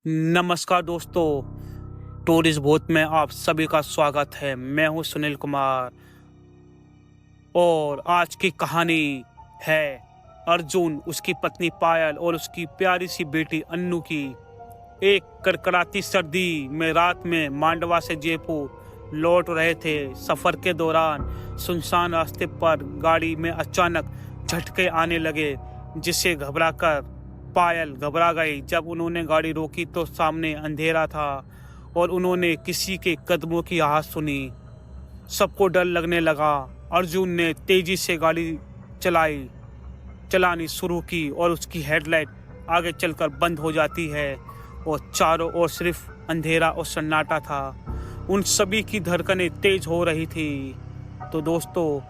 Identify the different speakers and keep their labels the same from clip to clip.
Speaker 1: नमस्कार दोस्तों, टूरिस्ट भूत में आप सभी का स्वागत है। मैं हूं सुनील कुमार और आज की कहानी है अर्जुन, उसकी पत्नी पायल और उसकी प्यारी सी बेटी अन्नू की। एक कड़कड़ाती सर्दी में रात में मांडवा से जयपुर लौट रहे थे। सफर के दौरान सुनसान रास्ते पर गाड़ी में अचानक झटके आने लगे, जिससे घबराकर पायल घबरा गई। जब उन्होंने गाड़ी रोकी तो सामने अंधेरा था और उन्होंने किसी के कदमों की आवाज़ सुनी। सबको डर लगने लगा। अर्जुन ने तेजी से गाड़ी चलानी शुरू की और उसकी हेडलाइट आगे चलकर बंद हो जाती है और चारों ओर सिर्फ अंधेरा और सन्नाटा था। उन सभी की धड़कनें तेज हो रही थी। तो दोस्तों,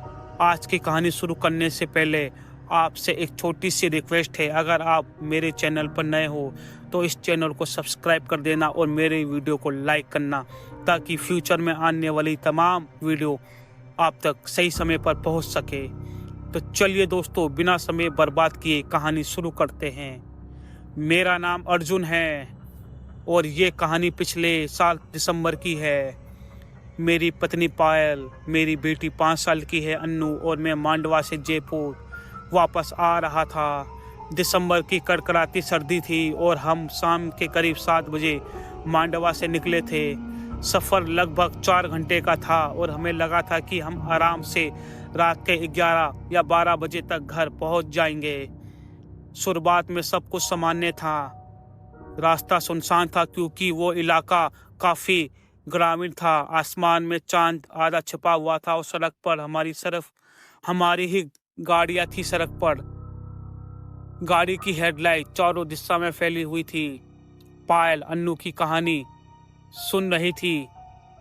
Speaker 1: आज की कहानी शुरू करने से पहले आपसे एक छोटी सी रिक्वेस्ट है। अगर आप मेरे चैनल पर नए हो तो इस चैनल को सब्सक्राइब कर देना और मेरे वीडियो को लाइक करना, ताकि फ्यूचर में आने वाली तमाम वीडियो आप तक सही समय पर पहुंच सके। तो चलिए दोस्तों, बिना समय बर्बाद किए कहानी शुरू करते हैं। मेरा नाम अर्जुन है और ये कहानी पिछले साल दिसंबर की है। मेरी पत्नी पायल, मेरी बेटी 5 साल की है अन्नू और मैं मांडवा से जयपुर वापस आ रहा था। दिसंबर की कड़कड़ाती सर्दी थी और हम शाम के करीब 7 बजे मांडवा से निकले थे। सफ़र लगभग 4 घंटे का था और हमें लगा था कि हम आराम से रात के 11 या 12 बजे तक घर पहुंच जाएंगे। शुरुआत में सब कुछ सामान्य था। रास्ता सुनसान था क्योंकि वो इलाका काफ़ी ग्रामीण था। आसमान में चांद आधा छिपा हुआ था और सड़क पर हमारी ही गाड़ियां थी। सड़क पर गाड़ी की हेडलाइट चारों दिशा में फैली हुई थी। पायल अन्नू की कहानी सुन रही थी,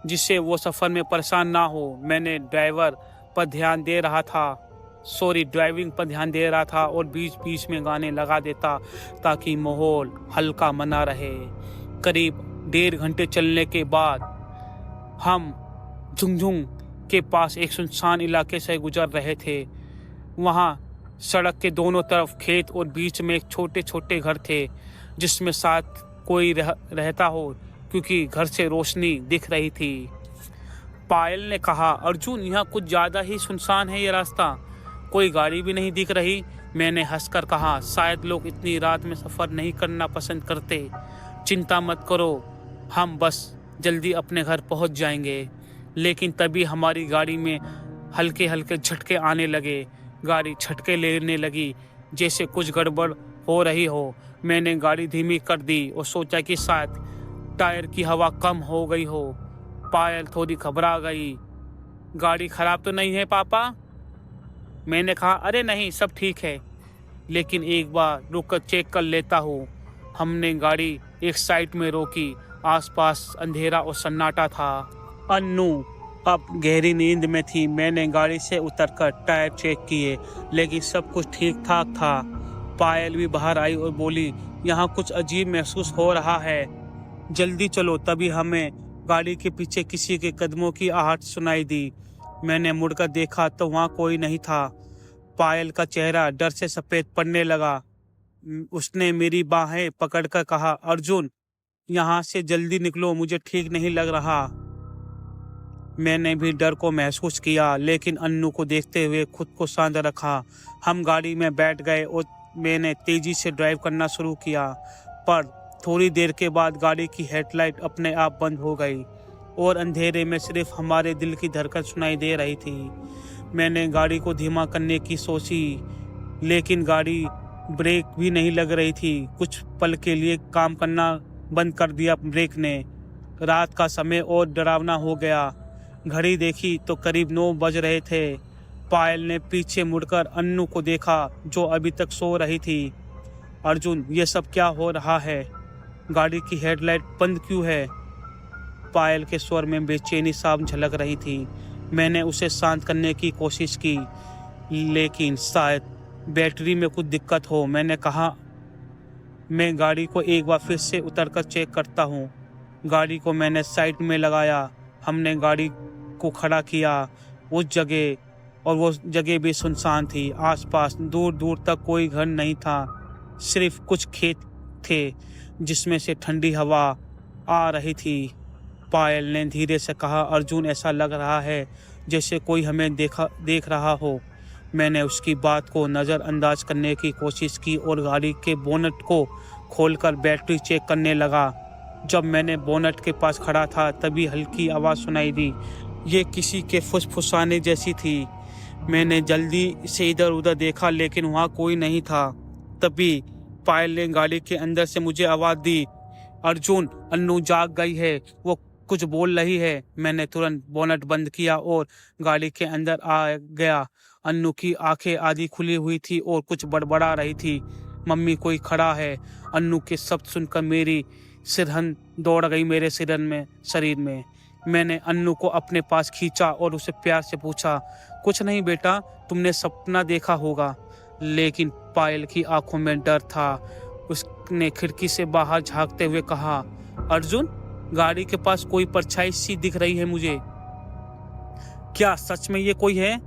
Speaker 1: जिससे वो सफ़र में परेशान ना हो। मैंने ड्राइविंग पर ध्यान दे रहा था और बीच बीच में गाने लगा देता ताकि माहौल हल्का मना रहे। करीब 1.5 घंटे चलने के बाद हम झुंझुन के पास एक सुनसान इलाके से गुजर रहे थे। वहाँ सड़क के दोनों तरफ खेत और बीच में छोटे छोटे घर थे, जिसमें साथ कोई रहता हो, क्योंकि घर से रोशनी दिख रही थी। पायल ने कहा, अर्जुन, यहाँ कुछ ज़्यादा ही सुनसान है। ये रास्ता, कोई गाड़ी भी नहीं दिख रही। मैंने हंसकर कहा, शायद लोग इतनी रात में सफ़र नहीं करना पसंद करते। चिंता मत करो, हम बस जल्दी अपने घर पहुँच जाएंगे। लेकिन तभी हमारी गाड़ी में हल्के हल्के झटके आने लगे। गाड़ी झटके लेने लगी, जैसे कुछ गड़बड़ हो रही हो। मैंने गाड़ी धीमी कर दी और सोचा कि शायद टायर की हवा कम हो गई हो। पायल थोड़ी घबरा गई। गाड़ी खराब तो नहीं है पापा? मैंने कहा, अरे नहीं, सब ठीक है, लेकिन एक बार रुक कर चेक कर लेता हूँ। हमने गाड़ी एक साइड में रोकी। आसपास अंधेरा और सन्नाटा था। अन्नू अब गहरी नींद में थी। मैंने गाड़ी से उतरकर टायर चेक किए, लेकिन सब कुछ ठीक ठाक था। पायल भी बाहर आई और बोली, यहाँ कुछ अजीब महसूस हो रहा है, जल्दी चलो। तभी हमें गाड़ी के पीछे किसी के कदमों की आहट सुनाई दी। मैंने मुड़कर देखा तो वहाँ कोई नहीं था। पायल का चेहरा डर से सफ़ेद पड़ने लगा। उसने मेरी बाहें पकड़कर कहा, अर्जुन, यहाँ से जल्दी निकलो, मुझे ठीक नहीं लग रहा। मैंने भी डर को महसूस किया, लेकिन अन्नू को देखते हुए खुद को शांत रखा। हम गाड़ी में बैठ गए और मैंने तेज़ी से ड्राइव करना शुरू किया, पर थोड़ी देर के बाद गाड़ी की हेडलाइट अपने आप बंद हो गई और अंधेरे में सिर्फ हमारे दिल की धड़कन सुनाई दे रही थी। मैंने गाड़ी को धीमा करने की सोची, लेकिन गाड़ी ब्रेक भी नहीं लग रही थी। कुछ पल के लिए काम करना बंद कर दिया ब्रेक ने। रात का समय और डरावना हो गया। घड़ी देखी तो करीब 9 बज रहे थे। पायल ने पीछे मुड़कर अन्नू को देखा, जो अभी तक सो रही थी। अर्जुन, ये सब क्या हो रहा है? गाड़ी की हेडलाइट बंद क्यों है? पायल के स्वर में बेचैनी साफ झलक रही थी। मैंने उसे शांत करने की कोशिश की, लेकिन शायद बैटरी में कुछ दिक्कत हो। मैंने कहा, मैं गाड़ी को एक बार फिर से उतरकर चेक करता हूँ। गाड़ी को मैंने साइड में लगाया। हमने गाड़ी को खड़ा किया उस जगह, और वो जगह भी सुनसान थी। आसपास दूर दूर तक कोई घर नहीं था, सिर्फ कुछ खेत थे। जिसमें से ठंडी हवा आ रही थी। पायल ने धीरे से कहा, अर्जुन, ऐसा लग रहा है जैसे कोई हमें देख रहा हो। मैंने उसकी बात को नज़रअंदाज करने की कोशिश की और गाड़ी के बोनट को खोलकर बैटरी चेक करने लगा। जब मैंने बोनट के पास खड़ा था तभी हल्की आवाज़ सुनाई दी। ये किसी के फुसफुसाने जैसी थी। मैंने जल्दी से इधर उधर देखा लेकिन वहाँ कोई नहीं था। तभी पायल ने गाड़ी के अंदर से मुझे आवाज़ दी, अर्जुन, अन्नू जाग गई है, वो कुछ बोल रही है। मैंने तुरंत बोनट बंद किया और गाड़ी के अंदर आ गया। अन्नू की आंखें आधी खुली हुई थी और कुछ बड़बड़ा रही थी। मम्मी, कोई खड़ा है। अन्नू के शब्द सुनकर मेरी सिरहन दौड़ गई मेरे शरीर में। मैंने अन्नू को अपने पास खींचा और उसे प्यार से पूछा, कुछ नहीं बेटा, तुमने सपना देखा होगा। लेकिन पायल की आंखों में डर था। उसने खिड़की से बाहर झांकते हुए कहा, अर्जुन, गाड़ी के पास कोई परछाई सी दिख रही है मुझे। क्या सच में ये कोई है?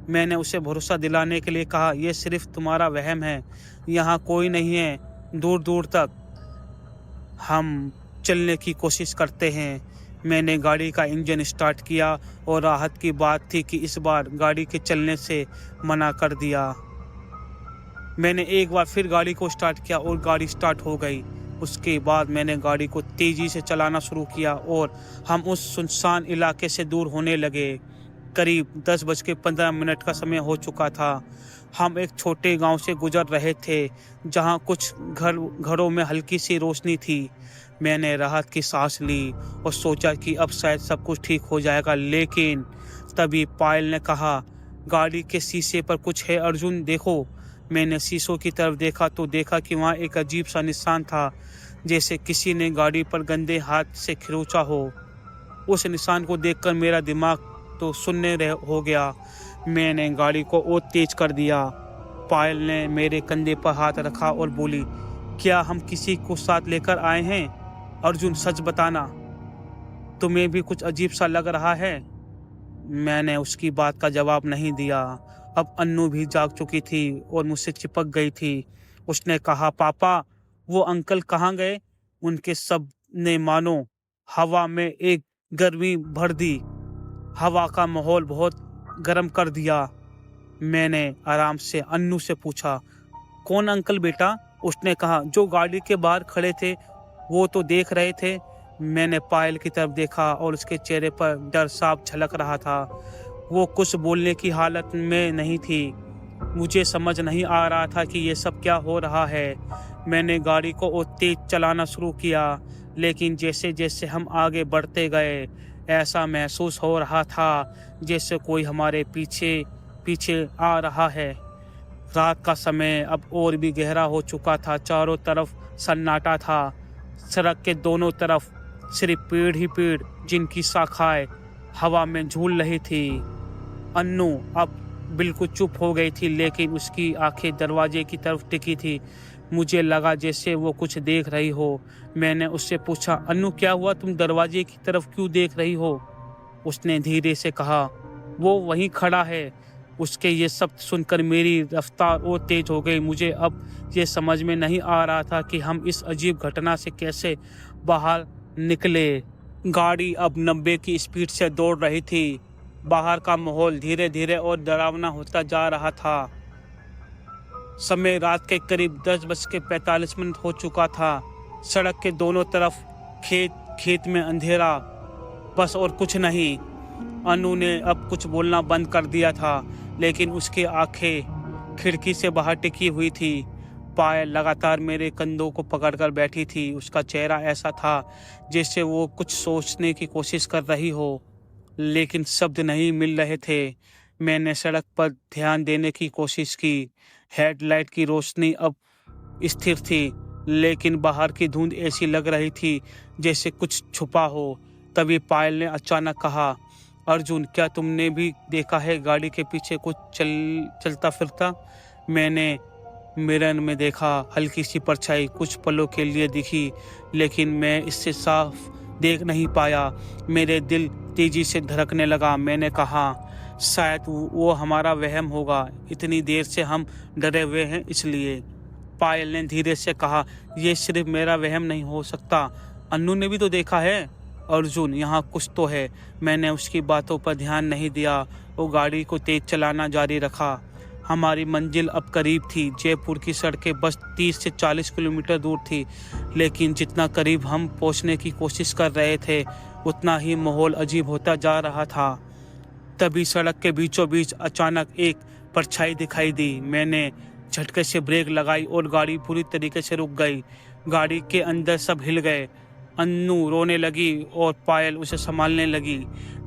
Speaker 1: मैंने उसे भरोसा दिलाने के लिए कहा, यह सिर्फ तुम्हारा वहम है, यहाँ कोई नहीं है। दूर दूर तक हम चलने की कोशिश करते हैं। मैंने गाड़ी का इंजन स्टार्ट किया और राहत की बात थी कि इस बार गाड़ी के चलने से मना कर दिया। मैंने एक बार फिर गाड़ी को स्टार्ट किया और गाड़ी स्टार्ट हो गई। उसके बाद मैंने गाड़ी को तेज़ी से चलाना शुरू किया और हम उस सुनसान इलाके से दूर होने लगे। करीब 10:15 का समय हो चुका था। हम एक छोटे गांव से गुजर रहे थे जहां कुछ घरों में हल्की सी रोशनी थी। मैंने राहत की सांस ली और सोचा कि अब शायद सब कुछ ठीक हो जाएगा, लेकिन तभी पायल ने कहा, गाड़ी के शीशे पर कुछ है अर्जुन, देखो। मैंने शीशों की तरफ देखा तो देखा कि वहाँ एक अजीब सा निशान था, जैसे किसी ने गाड़ी पर गंदे हाथ से खरोंचा हो। उस निशान को देखकर मेरा दिमाग तो शून्य हो गया। मैंने गाड़ी को और तेज कर दिया। पायल ने मेरे कंधे पर हाथ रखा और बोली, क्या हम किसी को साथ लेकर आए हैं? अर्जुन, सच बताना, तुम्हें भी कुछ अजीब सा लग रहा है? मैंने उसकी बात का जवाब नहीं दिया। अब अन्नू भी जाग चुकी थी और मुझसे चिपक गई थी। उसने कहा, पापा, वो अंकल कहाँ गए? उनके शब्द ने मानो हवा में एक गर्मी भर दी, हवा का माहौल बहुत गर्म कर दिया। मैंने आराम से अन्नू से पूछा, कौन अंकल बेटा? उसने कहा, जो गाड़ी के बाहर खड़े थे, वो तो देख रहे थे। मैंने पायल की तरफ देखा और उसके चेहरे पर डर साफ झलक रहा था। वो कुछ बोलने की हालत में नहीं थी। मुझे समझ नहीं आ रहा था कि ये सब क्या हो रहा है। मैंने गाड़ी को और तेज चलाना शुरू किया, लेकिन जैसे जैसे हम आगे बढ़ते गए ऐसा महसूस हो रहा था जैसे कोई हमारे पीछे पीछे आ रहा है। रात का समय अब और भी गहरा हो चुका था। चारों तरफ सन्नाटा था। सड़क के दोनों तरफ सिर्फ पेड़ ही पेड़, जिनकी शाखाएं हवा में झूल रही थी। अन्नू अब बिल्कुल चुप हो गई थी, लेकिन उसकी आंखें दरवाजे की तरफ टिकी थी। मुझे लगा जैसे वो कुछ देख रही हो। मैंने उससे पूछा, अन्नू, क्या हुआ? तुम दरवाजे की तरफ क्यों देख रही हो? उसने धीरे से कहा, वो वहीं खड़ा है। उसके ये शब्द सुनकर मेरी रफ्तार और तेज हो गई। मुझे अब ये समझ में नहीं आ रहा था कि हम इस अजीब घटना से कैसे बाहर निकले। गाड़ी अब 90 की स्पीड से दौड़ रही थी। बाहर का माहौल धीरे धीरे और डरावना होता जा रहा था। समय रात के करीब 10:45 हो चुका था। सड़क के दोनों तरफ खेत में अंधेरा, बस और कुछ नहीं। अनु ने अब कुछ बोलना बंद कर दिया था, लेकिन उसकी आंखें खिड़की से बाहर टिकी हुई थी। पायल लगातार मेरे कंधों को पकड़कर बैठी थी। उसका चेहरा ऐसा था जैसे वो कुछ सोचने की कोशिश कर रही हो, लेकिन शब्द नहीं मिल रहे थे। मैंने सड़क पर ध्यान देने की कोशिश की। हेडलाइट की रोशनी अब स्थिर थी, लेकिन बाहर की धुंध ऐसी लग रही थी जैसे कुछ छुपा हो। तभी पायल ने अचानक कहा, अर्जुन, क्या तुमने भी देखा है गाड़ी के पीछे कुछ चलता फिरता? मैंने मिरर में देखा। हल्की सी परछाई कुछ पलों के लिए दिखी, लेकिन मैं इससे साफ देख नहीं पाया। मेरे दिल तेजी से धड़कने लगा। मैंने कहा, शायद वो हमारा वहम होगा, इतनी देर से हम डरे हुए हैं इसलिए। पायल ने धीरे से कहा, ये सिर्फ मेरा वहम नहीं हो सकता, अन्नू ने भी तो देखा है। अर्जुन, यहाँ कुछ तो है। मैंने उसकी बातों पर ध्यान नहीं दिया। वो गाड़ी को तेज चलाना जारी रखा। हमारी मंजिल अब करीब थी। जयपुर की सड़कें बस 30 से 40 किलोमीटर दूर थी, लेकिन जितना करीब हम पहुंचने की कोशिश कर रहे थे उतना ही माहौल अजीब होता जा रहा था। तभी सड़क के बीचों बीच अचानक एक परछाई दिखाई दी। मैंने झटके से ब्रेक लगाई और गाड़ी पूरी तरीके से रुक गई। गाड़ी के अंदर सब हिल गए। अन्नू रोने लगी और पायल उसे संभालने लगी।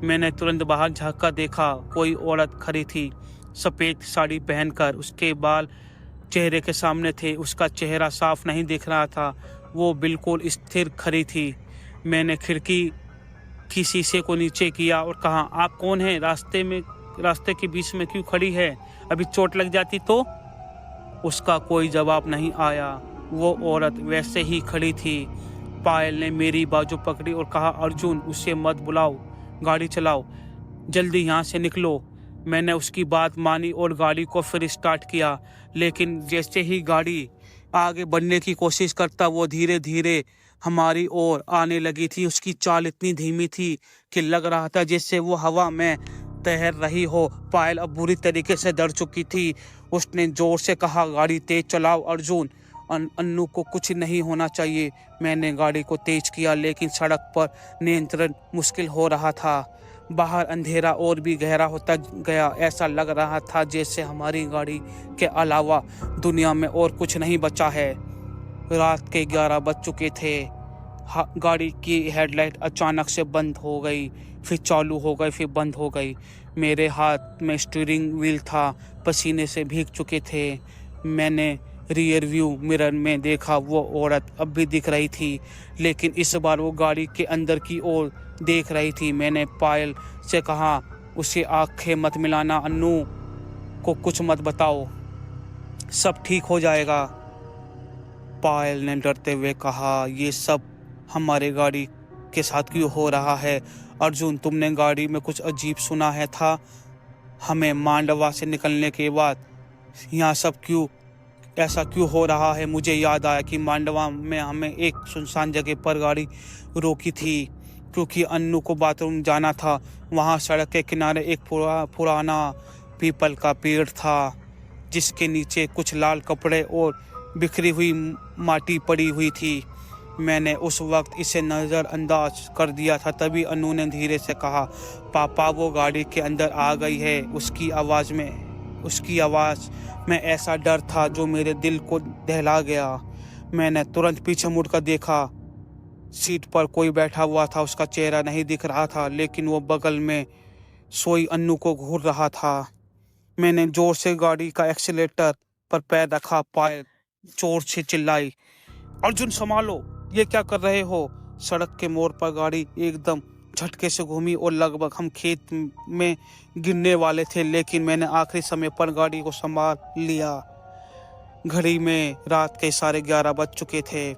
Speaker 1: मैंने तुरंत बाहर झांक कर देखा। कोई औरत खड़ी थी, सफ़ेद साड़ी पहनकर। उसके बाल चेहरे के सामने थे। उसका चेहरा साफ नहीं दिख रहा था। वो बिल्कुल स्थिर खड़ी थी। मैंने खिड़की की शीशे को नीचे किया और कहा, आप कौन हैं? रास्ते के बीच में क्यों खड़ी है? अभी चोट लग जाती तो? उसका कोई जवाब नहीं आया। वो औरत वैसे ही खड़ी थी। पायल ने मेरी बाजू पकड़ी और कहा, अर्जुन, उसे मत बुलाओ, गाड़ी चलाओ, जल्दी यहाँ से निकलो। मैंने उसकी बात मानी और गाड़ी को फिर स्टार्ट किया, लेकिन जैसे ही गाड़ी आगे बढ़ने की कोशिश करता वो धीरे धीरे हमारी ओर आने लगी थी। उसकी चाल इतनी धीमी थी कि लग रहा था जैसे वो हवा में तैर रही हो। पायल अब बुरी तरीके से डर चुकी थी। उसने जोर से कहा, गाड़ी तेज चलाओ अर्जुन, अन्नू को कुछ नहीं होना चाहिए। मैंने गाड़ी को तेज किया, लेकिन सड़क पर नियंत्रण मुश्किल हो रहा था। बाहर अंधेरा और भी गहरा होता गया। ऐसा लग रहा था जैसे हमारी गाड़ी के अलावा दुनिया में और कुछ नहीं बचा है। रात के 11 बज चुके थे। गाड़ी की हेडलाइट अचानक से बंद हो गई, फिर चालू हो गई, फिर बंद हो गई। मेरे हाथ में स्टीयरिंग व्हील था, पसीने से भीग चुके थे। मैंने रियर व्यू मिरर में देखा। वो औरत अब भी दिख रही थी, लेकिन इस बार वो गाड़ी के अंदर की ओर देख रही थी। मैंने पायल से कहा, उसे आंखें मत मिलाना, अन्नू को कुछ मत बताओ, सब ठीक हो जाएगा। पायल ने डरते हुए कहा, ये सब हमारे गाड़ी के साथ क्यों हो रहा है? अर्जुन, तुमने गाड़ी में कुछ अजीब सुना है था? हमें मांडवा से निकलने के बाद यहाँ सब ऐसा क्यों हो रहा है? मुझे याद आया कि मांडवा में हमें एक सुनसान जगह पर गाड़ी रोकी थी, क्योंकि अन्नू को बाथरूम जाना था। वहाँ सड़क के किनारे एक पुराना पीपल का पेड़ था, जिसके नीचे कुछ लाल कपड़े और बिखरी हुई माटी पड़ी हुई थी। मैंने उस वक्त इसे नज़रअंदाज कर दिया था। तभी अन्नू ने धीरे से कहा, पापा, वो गाड़ी के अंदर आ गई है। उसकी आवाज़ में ऐसा डर था जो मेरे दिल को दहला गया। मैंने तुरंत पीछे मुड़कर देखा। सीट पर कोई बैठा हुआ था। उसका चेहरा नहीं दिख रहा था, लेकिन वो बगल में सोई अन्नू को घूर रहा था। मैंने जोर से गाड़ी का एक्सीलेटर पर पैर रखा। पायल जोर से चिल्लाई, अर्जुन, संभालो, ये क्या कर रहे हो? सड़क के मोड़ पर गाड़ी एकदम झटके से घूमी और लगभग हम खेत में गिरने वाले थे, लेकिन मैंने आखिरी समय पर गाड़ी को संभाल लिया। घड़ी में रात के 11:30 बज चुके थे।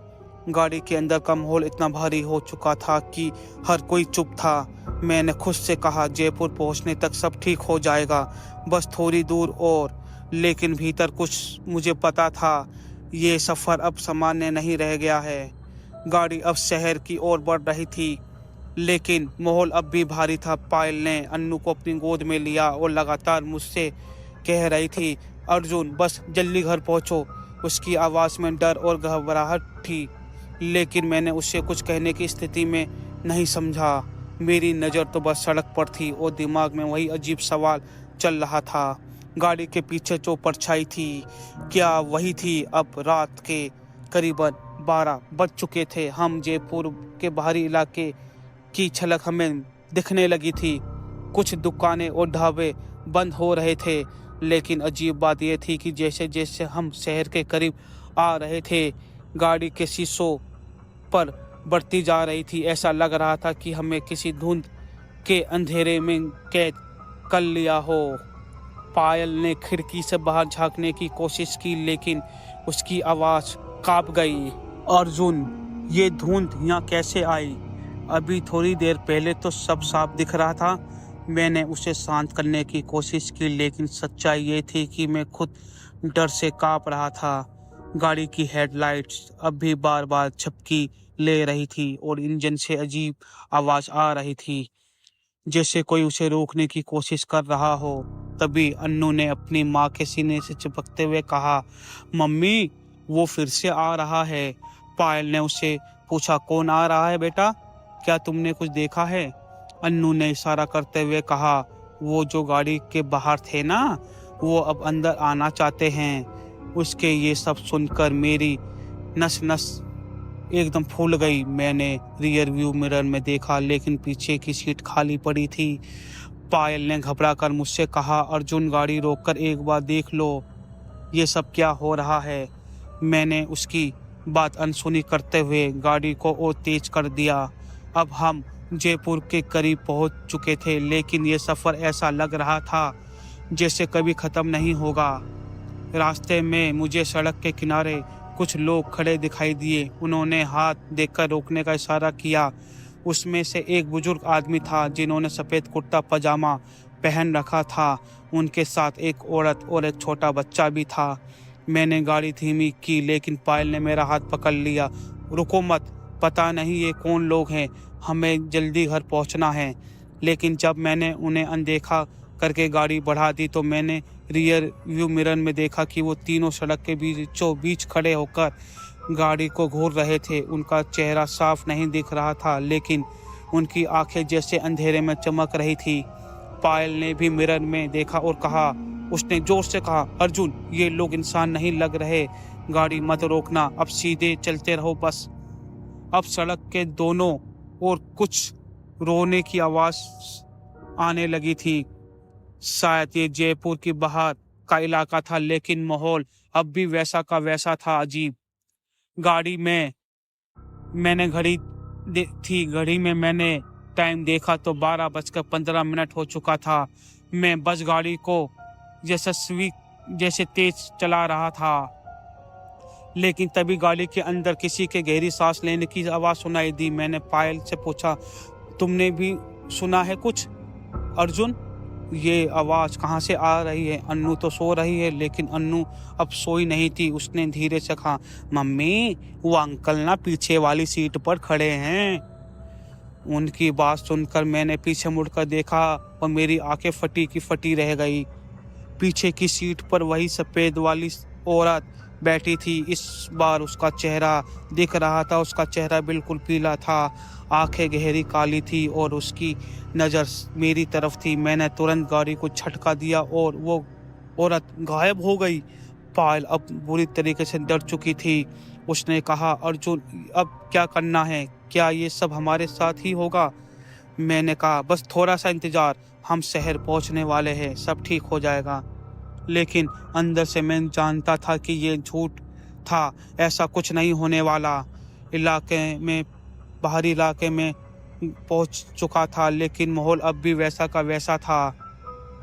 Speaker 1: गाड़ी के अंदर का माहौल इतना भारी हो चुका था कि हर कोई चुप था। मैंने खुद से कहा, जयपुर पहुंचने तक सब ठीक हो जाएगा, बस थोड़ी दूर और। लेकिन भीतर कुछ मुझे पता था, ये सफ़र अब सामान्य नहीं रह गया है। गाड़ी अब शहर की ओर बढ़ रही थी, लेकिन माहौल अब भी भारी था। पायल ने अन्नू को अपनी गोद में लिया और लगातार मुझसे कह रही थी, अर्जुन, बस जल्दी घर पहुंचो। उसकी आवाज़ में डर और घबराहट थी, लेकिन मैंने उससे कुछ कहने की स्थिति में नहीं समझा। मेरी नज़र तो बस सड़क पर थी और दिमाग में वही अजीब सवाल चल रहा था। गाड़ी के पीछे जो परछाई थी, क्या वही थी? अब रात के करीबन 12 बज चुके थे। हम जयपुर के बाहरी इलाके की झलक हमें दिखने लगी थी। कुछ दुकानें और ढाबे बंद हो रहे थे, लेकिन अजीब बात यह थी कि जैसे जैसे हम शहर के करीब आ रहे थे, गाड़ी के शीशों पर बढ़ती जा रही थी। ऐसा लग रहा था कि हमें किसी धुंध के अंधेरे में कैद कर लिया हो। पायल ने खिड़की से बाहर झांकने की कोशिश की, लेकिन उसकी आवाज़ कांप गई। अर्जुन, ये धुंध यहाँ कैसे आई? अभी थोड़ी देर पहले तो सब साफ दिख रहा था। मैंने उसे शांत करने की कोशिश की, लेकिन सच्चाई ये थी कि मैं खुद डर से कांप रहा था। गाड़ी की हेडलाइट्स अब भी बार बार झपकी ले रही थी और इंजन से अजीब आवाज आ रही थी, जैसे कोई उसे रोकने की कोशिश कर रहा हो। तभी अन्नू ने अपनी माँ के सीने से चिपकते हुए कहा, मम्मी वो फिर से आ रहा है। पायल ने उससे पूछा, कौन आ रहा है बेटा, क्या तुमने कुछ देखा है? अन्नू ने इशारा करते हुए कहा, वो जो गाड़ी के बाहर थे ना, वो अब अंदर आना चाहते हैं। उसके ये सब सुनकर मेरी नस नस एकदम फूल गई। मैंने रियर व्यू मिरर में देखा, लेकिन पीछे की सीट खाली पड़ी थी। पायल ने घबरा कर मुझसे कहा, अर्जुन गाड़ी रोककर एक बार देख लो, ये सब क्या हो रहा है। मैंने उसकी बात अनसुनी करते हुए गाड़ी को और तेज कर दिया। अब हम जयपुर के करीब पहुंच चुके थे, लेकिन ये सफ़र ऐसा लग रहा था जैसे कभी ख़त्म नहीं होगा। रास्ते में मुझे सड़क के किनारे कुछ लोग खड़े दिखाई दिए। उन्होंने हाथ देकर रोकने का इशारा किया। उसमें से एक बुजुर्ग आदमी था जिन्होंने सफ़ेद कुर्ता पजामा पहन रखा था। उनके साथ एक औरत और एक छोटा बच्चा भी था। मैंने गाड़ी धीमी की, लेकिन पायल ने मेरा हाथ पकड़ लिया। रुको मत, पता नहीं ये कौन लोग हैं, हमें जल्दी घर पहुंचना है। लेकिन जब मैंने उन्हें अनदेखा करके गाड़ी बढ़ा दी तो मैंने रियर व्यू मिरर में देखा कि वो तीनों सड़क के बीचों बीच खड़े होकर गाड़ी को घूर रहे थे। उनका चेहरा साफ नहीं दिख रहा था, लेकिन उनकी आंखें जैसे अंधेरे में चमक रही थी। पायल ने भी मिरर में देखा और कहा, उसने जोर से कहा, अर्जुन ये लोग इंसान नहीं लग रहे, गाड़ी मत रोकना, अब सीधे चलते रहो बस। अब सड़क के दोनों ओर कुछ रोने की आवाज आने लगी थी। शायद ये जयपुर के बाहर का इलाका था, लेकिन माहौल अब भी वैसा का वैसा था, अजीब। गाड़ी में मैंने घड़ी में मैंने टाइम देखा तो 12:15 हो चुका था। मैं बस गाड़ी को जैसे तेज चला रहा था, लेकिन तभी गाड़ी के अंदर किसी के गहरी सांस लेने की आवाज़ सुनाई दी। मैंने पायल से पूछा, तुमने भी सुना है कुछ अर्जुन? ये आवाज़ कहाँ से आ रही है? अन्नू तो सो रही है, लेकिन अन्नू अब सोई नहीं थी। उसने धीरे से कहा, मम्मी वो अंकल ना पीछे वाली सीट पर खड़े हैं। उनकी बात सुनकर मैंने पीछे मुड़कर देखा और मेरी आंखें फटी की फटी रह गई। पीछे की सीट पर वही सफ़ेद वाली औरत बैठी थी। इस बार उसका चेहरा दिख रहा था। उसका चेहरा बिल्कुल पीला था, आंखें गहरी काली थी और उसकी नज़र मेरी तरफ थी। मैंने तुरंत गाड़ी को झटका दिया और वो औरत गायब हो गई। पायल अब बुरी तरीके से डर चुकी थी। उसने कहा, अर्जुन अब क्या करना है? क्या ये सब हमारे साथ ही होगा? मैंने कहा, बस थोड़ा सा इंतज़ार, हम शहर पहुंचने वाले हैं, सब ठीक हो जाएगा। लेकिन अंदर से मैं जानता था कि ये झूठ था, ऐसा कुछ नहीं होने वाला। बाहरी इलाके में पहुंच चुका था, लेकिन माहौल अब भी वैसा का वैसा था।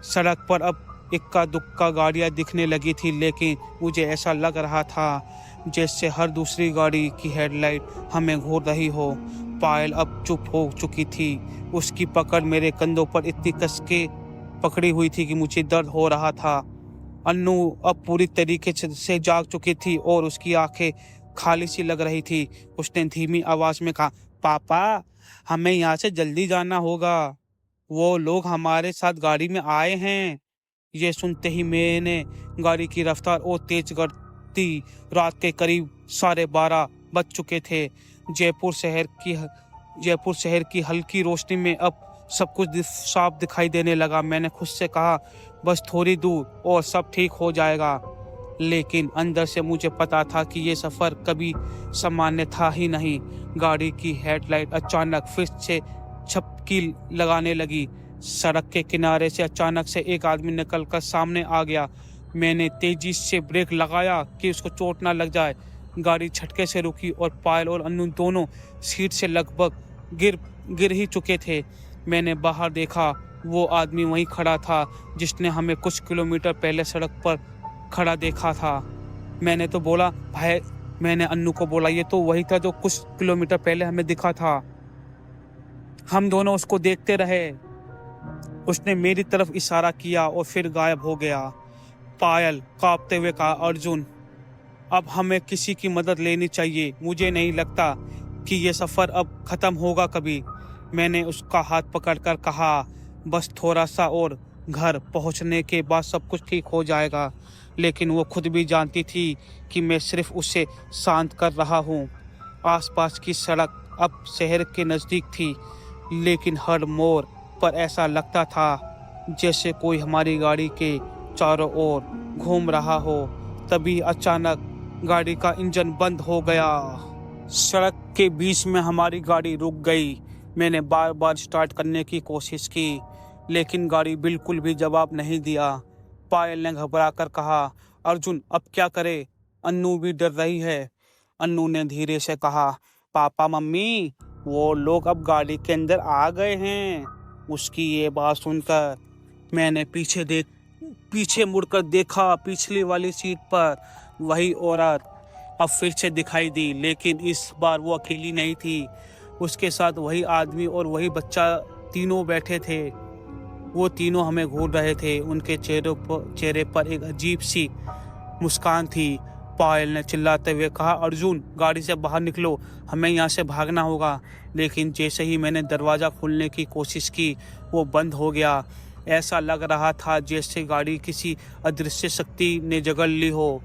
Speaker 1: सड़क पर अब इक्का दुक्का गाड़ियां दिखने लगी थी, लेकिन मुझे ऐसा लग रहा था जैसे हर दूसरी गाड़ी की हेडलाइट हमें घूर रही हो। पायल अब चुप हो चुकी थी। उसकी पकड़ मेरे कंधों पर इतनी कस के पकड़ी हुई थी कि मुझे दर्द हो रहा था। अन्नू अब पूरी तरीके से जाग चुकी थी और उसकी आंखें खाली सी लग रही थी। उसने धीमी आवाज में कहा, पापा हमें यहाँ से जल्दी जाना होगा, वो लोग हमारे साथ गाड़ी में आए हैं। ये सुनते ही मैंने गाड़ी की रफ्तार और तेज कर दी। रात के करीब 12:30 बज चुके थे। जयपुर शहर की हल्की रोशनी में अब सब कुछ साफ दिखाई देने लगा। मैंने खुद से कहा, बस थोड़ी दूर और सब ठीक हो जाएगा। लेकिन अंदर से मुझे पता था कि ये सफ़र कभी सामान्य था ही नहीं। गाड़ी की हेडलाइट अचानक फिर से झपकी लगाने लगी। सड़क के किनारे से अचानक से एक आदमी निकलकर सामने आ गया। मैंने तेजी से ब्रेक लगाया कि उसको चोट ना लग जाए। गाड़ी झटके से रुकी और पायल और अन्नू दोनों सीट से लगभग गिर ही चुके थे। मैंने बाहर देखा, वो आदमी वहीं खड़ा था जिसने हमें कुछ किलोमीटर पहले सड़क पर खड़ा देखा था। मैंने अन्नू को बोला, ये तो वही था जो कुछ किलोमीटर पहले हमें दिखा था। हम दोनों उसको देखते रहे। उसने मेरी तरफ इशारा किया और फिर गायब हो गया। पायल कांपते हुए कहा, अर्जुन अब हमें किसी की मदद लेनी चाहिए। मुझे नहीं लगता कि ये सफ़र अब ख़त्म होगा कभी। मैंने उसका हाथ पकड़कर कहा, बस थोड़ा सा और, घर पहुंचने के बाद सब कुछ ठीक हो जाएगा। लेकिन वो खुद भी जानती थी कि मैं सिर्फ उसे शांत कर रहा हूँ। आसपास की सड़क अब शहर के नज़दीक थी, लेकिन हर मोड़ पर ऐसा लगता था जैसे कोई हमारी गाड़ी के चारों ओर घूम रहा हो। तभी अचानक गाड़ी का इंजन बंद हो गया। सड़क के बीच में हमारी गाड़ी रुक गई। मैंने बार बार स्टार्ट करने की कोशिश की, लेकिन गाड़ी बिल्कुल भी जवाब नहीं दिया। पायल ने घबरा कर कहा, अर्जुन अब क्या करे? अन्नू भी डर रही है। अन्नू ने धीरे से कहा, पापा मम्मी, वो लोग अब गाड़ी के अंदर आ गए हैं। उसकी ये बात सुनकर मैंने पीछे मुड़कर देखा। पिछली वाली सीट पर वही औरत अब फिर से दिखाई दी, लेकिन इस बार वो अकेली नहीं थी। उसके साथ वही आदमी और वही बच्चा तीनों बैठे थे। वो तीनों हमें घूर रहे थे। उनके चेहरे पर एक अजीब सी मुस्कान थी। पायल ने चिल्लाते हुए कहा, अर्जुन गाड़ी से बाहर निकलो, हमें यहाँ से भागना होगा। लेकिन जैसे ही मैंने दरवाज़ा खोलने की कोशिश की, वो बंद हो गया। ऐसा लग रहा था जैसे गाड़ी किसी अदृश्य शक्ति ने जकड़ ली हो।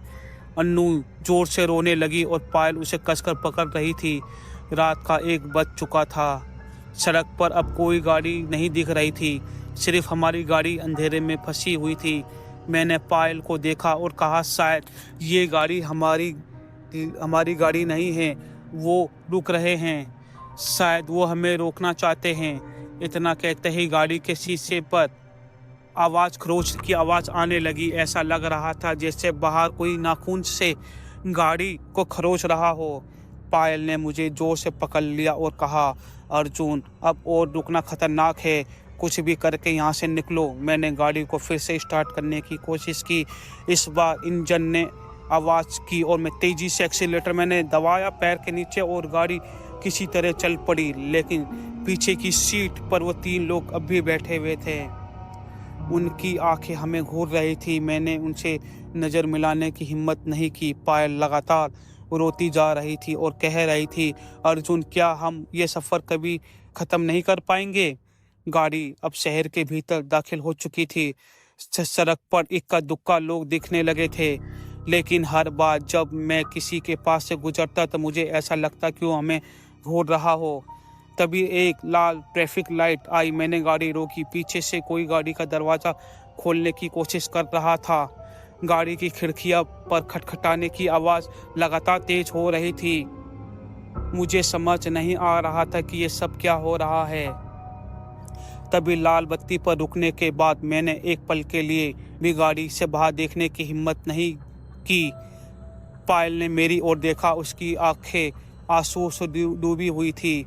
Speaker 1: अन्नू जोर से रोने लगी और पायल उसे कसकर पकड़ रही थी। रात का 1 बज चुका था। सड़क पर अब कोई गाड़ी नहीं दिख रही थी, सिर्फ हमारी गाड़ी अंधेरे में फंसी हुई थी। मैंने पायल को देखा और कहा, शायद ये गाड़ी हमारी गाड़ी नहीं है, वो रुक रहे हैं, शायद वो हमें रोकना चाहते हैं। इतना कहते ही गाड़ी के शीशे पर खरोच की आवाज़ आने लगी। ऐसा लग रहा था जैसे बाहर कोई नाखून से गाड़ी को खरोच रहा हो। पायल ने मुझे जोर से पकड़ लिया और कहा, अर्जुन अब और रुकना खतरनाक है, कुछ भी करके यहाँ से निकलो। मैंने गाड़ी को फिर से स्टार्ट करने की कोशिश की। इस बार इंजन ने आवाज़ की और मैं तेज़ी से एक्सीलेटर मैंने दबाया पैर के नीचे और गाड़ी किसी तरह चल पड़ी। लेकिन पीछे की सीट पर वो 3 लोग अब भी बैठे हुए थे। उनकी आंखें हमें घूर रही थी। मैंने उनसे नज़र मिलाने की हिम्मत नहीं की। पायल लगातार रोती जा रही थी और कह रही थी, अर्जुन क्या हम ये सफ़र कभी ख़त्म नहीं कर पाएंगे? गाड़ी अब शहर के भीतर दाखिल हो चुकी थी। सड़क पर इक्का दुक्का लोग दिखने लगे थे, लेकिन हर बार जब मैं किसी के पास से गुजरता तो मुझे ऐसा लगता कि वो हमें घूर रहा हो। तभी एक लाल ट्रैफिक लाइट आई। मैंने गाड़ी रोकी। पीछे से कोई गाड़ी का दरवाज़ा खोलने की कोशिश कर रहा था। गाड़ी की खिड़कियां पर खटखटाने की आवाज़ लगातार तेज हो रही थी। मुझे समझ नहीं आ रहा था कि ये सब क्या हो रहा है। तभी लाल बत्ती पर रुकने के बाद मैंने एक पल के लिए भी गाड़ी से बाहर देखने की हिम्मत नहीं की। पायल ने मेरी ओर देखा। उसकी आंखें आंसू से डूबी हुई थी,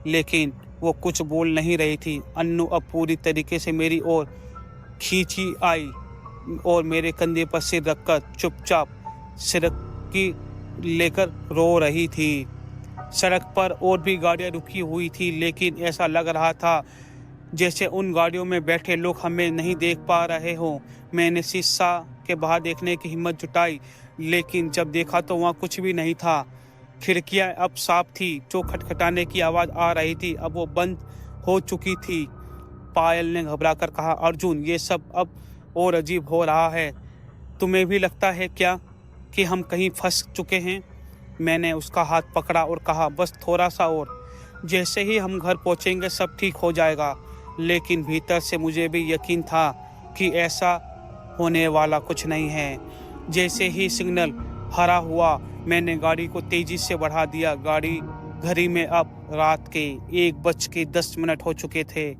Speaker 1: लेकिन वो कुछ बोल नहीं रही थी। अन्नू अब पूरी तरीके से मेरी ओर खींची आई और मेरे कंधे पर सिर रखकर चुपचाप सिरकी लेकर रो रही थी। सड़क पर और भी गाड़ियां रुकी हुई थी, लेकिन ऐसा लग रहा था जैसे उन गाड़ियों में बैठे लोग हमें नहीं देख पा रहे हों। मैंने शीशा के बाहर देखने की हिम्मत जुटाई, लेकिन जब देखा तो वहाँ कुछ भी नहीं था। खिड़कियाँ अब साफ थी। जो खटखटाने की आवाज़ आ रही थी अब वो बंद हो चुकी थी। पायल ने घबराकर कहा, अर्जुन ये सब अब और अजीब हो रहा है। तुम्हें भी लगता है क्या कि हम कहीं फंस चुके हैं? मैंने उसका हाथ पकड़ा और कहा, बस थोड़ा सा और, जैसे ही हम घर पहुंचेंगे सब ठीक हो जाएगा। लेकिन भीतर से मुझे भी यकीन था कि ऐसा होने वाला कुछ नहीं है। जैसे ही सिग्नल हरा हुआ, मैंने गाड़ी को तेज़ी से बढ़ा दिया। घड़ी में अब रात के 1:10 हो चुके थे।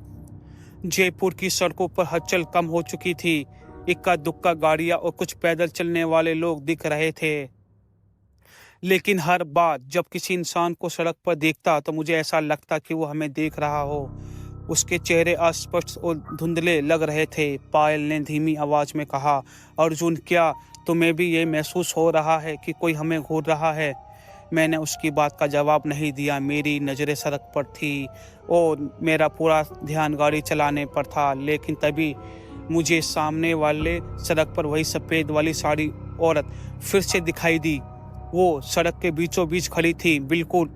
Speaker 1: जयपुर की सड़कों पर हलचल कम हो चुकी थी। इक्का दुक्का गाड़ियां और कुछ पैदल चलने वाले लोग दिख रहे थे। लेकिन हर बार जब किसी इंसान को सड़क पर देखता तो मुझे ऐसा लगता कि वो हमें देख रहा हो। उसके चेहरे अस्पष्ट और धुंधले लग रहे थे। पायल ने धीमी आवाज़ में कहा, अर्जुन क्या तुम्हें भी ये महसूस हो रहा है कि कोई हमें घूर रहा है? मैंने उसकी बात का जवाब नहीं दिया। मेरी नज़रें सड़क पर थी और मेरा पूरा ध्यान गाड़ी चलाने पर था। लेकिन तभी मुझे सामने वाले सड़क पर वही सफ़ेद वाली साड़ी औरत फिर से दिखाई दी। वो सड़क के बीचों बीच खड़ी थी, बिल्कुल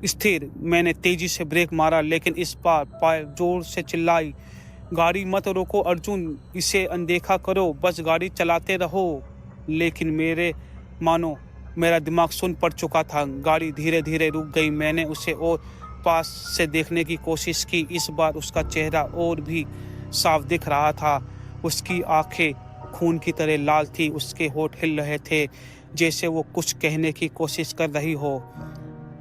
Speaker 1: स्थिर। मैंने तेजी से ब्रेक मारा, लेकिन इस बार पायल जोर से चिल्लाई, गाड़ी मत रोको अर्जुन, इसे अनदेखा करो, बस गाड़ी चलाते रहो। लेकिन मेरा दिमाग सुन पड़ चुका था। गाड़ी धीरे धीरे रुक गई। मैंने उसे और पास से देखने की कोशिश की। इस बार उसका चेहरा और भी साफ दिख रहा था। उसकी आंखें खून की तरह लाल थी। उसके होंठ हिल रहे थे, जैसे वो कुछ कहने की कोशिश कर रही हो।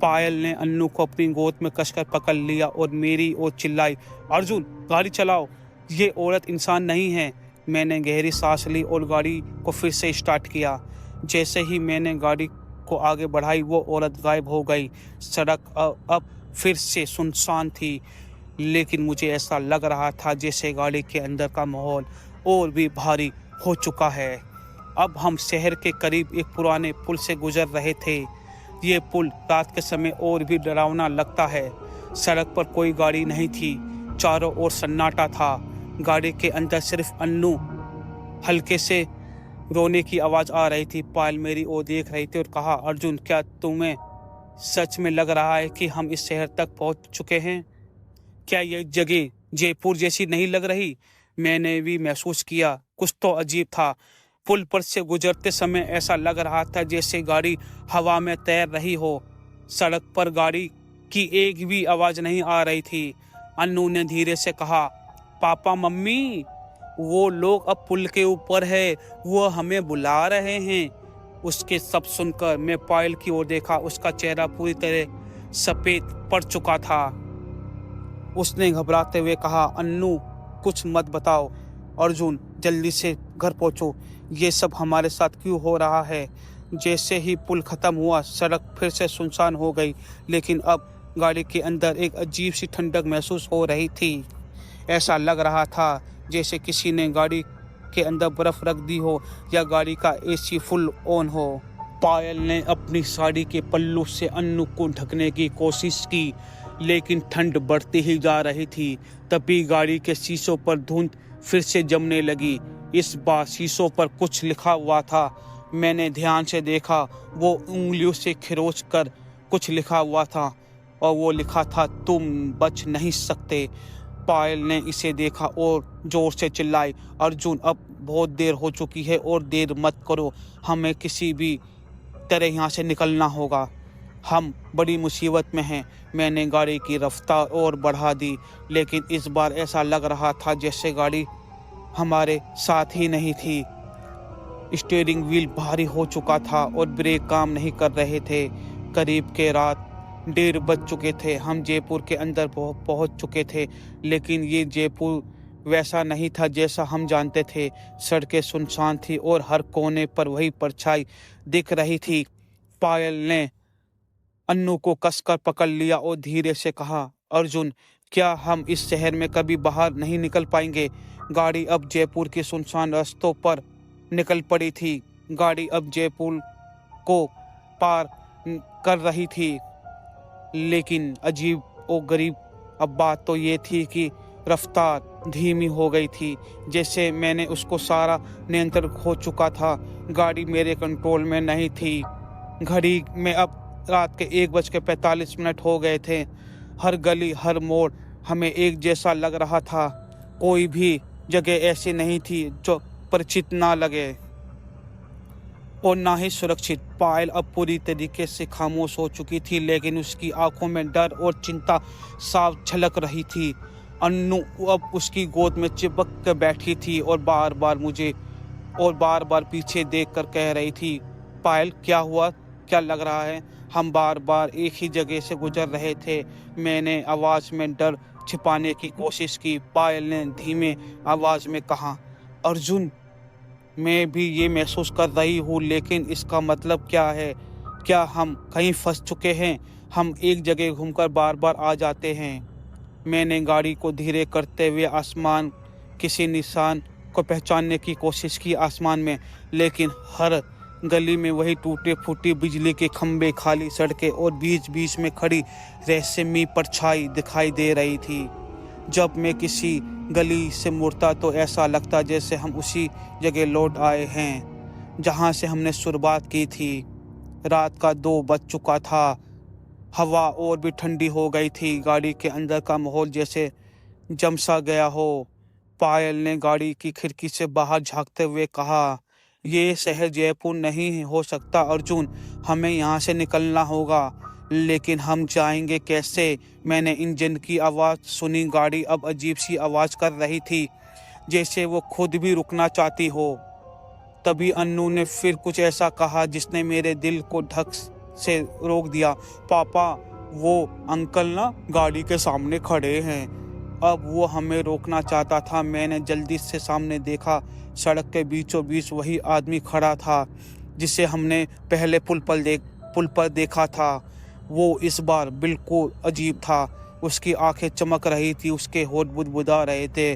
Speaker 1: पायल ने अन्नू को अपनी गोद में कसकर पकड़ लिया और मेरी ओर चिल्लाई, अर्जुन गाड़ी चलाओ, ये औरत इंसान नहीं है। मैंने गहरी सांस ली और गाड़ी को फिर से स्टार्ट किया। जैसे ही मैंने गाड़ी को आगे बढ़ाई, वो औरत गायब हो गई। सड़क अब फिर से सुनसान थी, लेकिन मुझे ऐसा लग रहा था जैसे गाड़ी के अंदर का माहौल और भी भारी हो चुका है। अब हम शहर के करीब एक पुराने पुल से गुजर रहे थे। ये पुल रात के समय और भी डरावना लगता है। सड़क पर कोई गाड़ी नहीं थी, चारों ओर सन्नाटा था। गाड़ी के अंदर सिर्फ अन्नू हल्के से रोने की आवाज़ आ रही थी। पायल मेरी ओर देख रही थी और कहा, अर्जुन क्या तुम्हें सच में लग रहा है कि हम इस शहर तक पहुंच चुके हैं? क्या यह जगह जयपुर जैसी नहीं लग रही? मैंने भी महसूस किया, कुछ तो अजीब था। पुल पर से गुजरते समय ऐसा लग रहा था जैसे गाड़ी हवा में तैर रही हो। सड़क पर गाड़ी की एक भी आवाज़ नहीं आ रही थी। अन्नू ने धीरे से कहा, पापा मम्मी, वो लोग अब पुल के ऊपर है, वो हमें बुला रहे हैं। उसके सब सुनकर मैं पायल की ओर देखा। उसका चेहरा पूरी तरह सफ़ेद पड़ चुका था। उसने घबराते हुए कहा, अन्नू कुछ मत बताओ, अर्जुन जल्दी से घर पहुंचो, ये सब हमारे साथ क्यों हो रहा है? जैसे ही पुल ख़त्म हुआ, सड़क फिर से सुनसान हो गई, लेकिन अब गाड़ी के अंदर एक अजीब सी ठंडक महसूस हो रही थी। ऐसा लग रहा था जैसे किसी ने गाड़ी के अंदर बर्फ़ रख दी हो या गाड़ी का एसी फुल ऑन हो। पायल ने अपनी साड़ी के पल्लू से अन्नू को ढकने की कोशिश की, लेकिन ठंड बढ़ती ही जा रही थी। तभी गाड़ी के शीशों पर धुंध फिर से जमने लगी। इस बार शीशों पर कुछ लिखा हुआ था। मैंने ध्यान से देखा, वो उंगलियों से खरोच कर कुछ लिखा हुआ था और वो लिखा था, तुम बच नहीं सकते। पायल ने इसे देखा और जोर से चिल्लाई, अर्जुन अब बहुत देर हो चुकी है और देर मत करो, हमें किसी भी तरह यहाँ से निकलना होगा, हम बड़ी मुसीबत में हैं। मैंने गाड़ी की रफ्तार और बढ़ा दी, लेकिन इस बार ऐसा लग रहा था जैसे गाड़ी हमारे साथ ही नहीं थी। स्टीयरिंग व्हील भारी हो चुका था और ब्रेक काम नहीं कर रहे थे। करीब के रात 1:30 बज चुके थे। हम जयपुर के अंदर पहुंच चुके थे, लेकिन ये जयपुर वैसा नहीं था जैसा हम जानते थे। सड़कें सुनसान थी और हर कोने पर वही परछाई दिख रही थी। पायल ने अन्नू को कसकर पकड़ लिया और धीरे से कहा, अर्जुन क्या हम इस शहर में कभी बाहर नहीं निकल पाएंगे? गाड़ी अब जयपुर के सुनसान रास्तों पर निकल पड़ी थी। गाड़ी अब जयपुर को पार कर रही थी, लेकिन अजीब और गरीब अब बात तो ये थी कि रफ्तार धीमी हो गई थी, जैसे मैंने उसको सारा नियंत्रण खो चुका था। गाड़ी मेरे कंट्रोल में नहीं थी। घड़ी में अब रात के 1:45 हो गए थे। हर गली हर मोड़ हमें एक जैसा लग रहा था। कोई भी जगह ऐसी नहीं थी जो परिचित ना लगे और ना ही सुरक्षित। पायल अब पूरी तरीके से खामोश हो चुकी थी, लेकिन उसकी आंखों में डर और चिंता साफ झलक रही थी। अन्नू अब उसकी गोद में चिपक कर बैठी थी और बार बार पीछे देखकर कह रही थी, पायल क्या हुआ, क्या लग रहा है? हम बार बार एक ही जगह से गुजर रहे थे। मैंने आवाज़ में डर छिपाने की कोशिश की। पायल ने धीमे आवाज़ में कहा, अर्जुन मैं भी ये महसूस कर रही हूँ, लेकिन इसका मतलब क्या है? क्या हम कहीं फंस चुके हैं? हम एक जगह घूमकर बार बार आ जाते हैं। मैंने गाड़ी को धीरे करते हुए आसमान किसी निशान को पहचानने की कोशिश की आसमान में, लेकिन हर गली में वही टूटे फूटे बिजली के खंभे, खाली सड़कें और बीच बीच में खड़ी रहस्यमयी परछाई दिखाई दे रही थी। जब मैं किसी गली से मुड़ता तो ऐसा लगता जैसे हम उसी जगह लौट आए हैं जहां से हमने शुरुआत की थी। रात का 2 बज चुका था। हवा और भी ठंडी हो गई थी। गाड़ी के अंदर का माहौल जैसे जम सा गया हो। पायल ने गाड़ी की खिड़की से बाहर झांकते हुए कहा, ये शहर जयपुर नहीं हो सकता अर्जुन, हमें यहाँ से निकलना होगा। लेकिन हम जाएंगे कैसे? मैंने इंजन की आवाज़ सुनी। गाड़ी अब अजीब सी आवाज़ कर रही थी, जैसे वो खुद भी रुकना चाहती हो। तभी अन्नू ने फिर कुछ ऐसा कहा जिसने मेरे दिल को धक से रोक दिया। पापा, वो अंकल ना गाड़ी के सामने खड़े हैं। अब वो हमें रोकना चाहता था। मैंने जल्दी से सामने देखा। सड़क के बीचों बीच वही आदमी खड़ा था जिसे हमने पहले पुल पर देखा था। वो इस बार बिल्कुल अजीब था। उसकी आंखें चमक रही थी, उसके होंठ बुदबुदा रहे थे।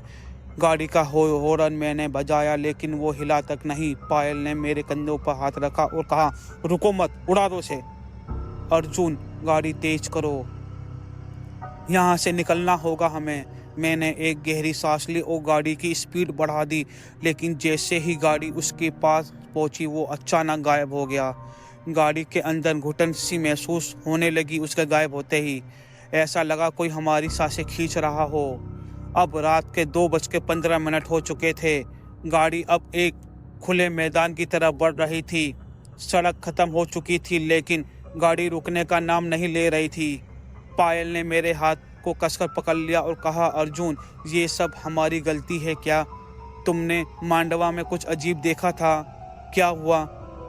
Speaker 1: गाड़ी का हॉर्न मैंने बजाया लेकिन वो हिला तक नहीं। पायल ने मेरे कंधों पर हाथ रखा और कहा, रुको मत, उड़ा दो उसे। अर्जुन, गाड़ी तेज करो, यहाँ से निकलना होगा हमें। मैंने एक गहरी सांस ली और गाड़ी की स्पीड बढ़ा दी। लेकिन जैसे ही गाड़ी उसके पास पहुंची वो अचानक गायब हो गया। गाड़ी के अंदर घुटन सी महसूस होने लगी उसके गायब होते ही। ऐसा लगा कोई हमारी सांसें खींच रहा हो। अब रात के 2:15 हो चुके थे। गाड़ी अब एक खुले मैदान की तरफ बढ़ रही थी। सड़क खत्म हो चुकी थी लेकिन गाड़ी रुकने का नाम नहीं ले रही थी। पायल ने मेरे हाथ को कसकर पकड़ लिया और कहा, अर्जुन, ये सब हमारी गलती है क्या? तुमने मांडवा में कुछ अजीब देखा था? क्या हुआ?